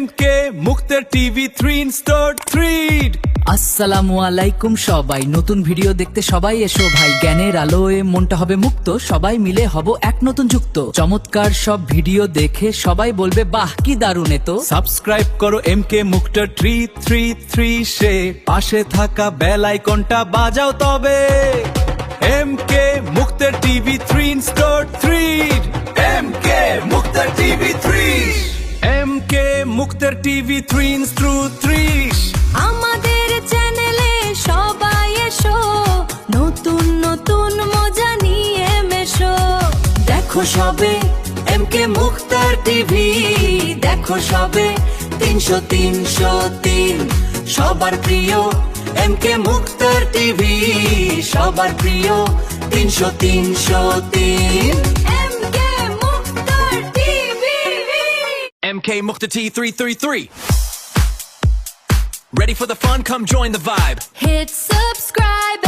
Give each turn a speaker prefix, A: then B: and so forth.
A: MK মুক্তার TV 3 install 3।
B: আসসালামু আলাইকুম সবাই, নতুন ভিডিও দেখতে সবাই এসো ভাই। জ্ঞানের আলোয় মনটা হবে মুক্ত, সবাই মিলে হব এক নতুন যুক্ত। চমৎকার সব ভিডিও দেখে সবাই বলবে বাহ কি দারুণ এ তো।
A: সাবস্ক্রাইব করো MK মুক্তার 333 সে পাশে থাকা বেল আইকনটা বাজাও তবে। MK মুক্তার টিভি 3 ইনস্টল 3। MK মুক্তার টিভি 3। MK মুক্তার টিভি 3 ইনস্টল 3।
C: আমাদের চ্যানেলে সবাই এসো, নতুন নতুন মজা নিয়ে মেশো। দেখো সবে MK মুক্তার টিভি, দেখো সবে 300-303 সবার প্রিয় MK মুক্তার টিভি, সবার প্রিয় 300-303 MK Muktar TV.
A: MK Mukta T333. Ready for the fun? Come join the vibe.
C: Hit subscribe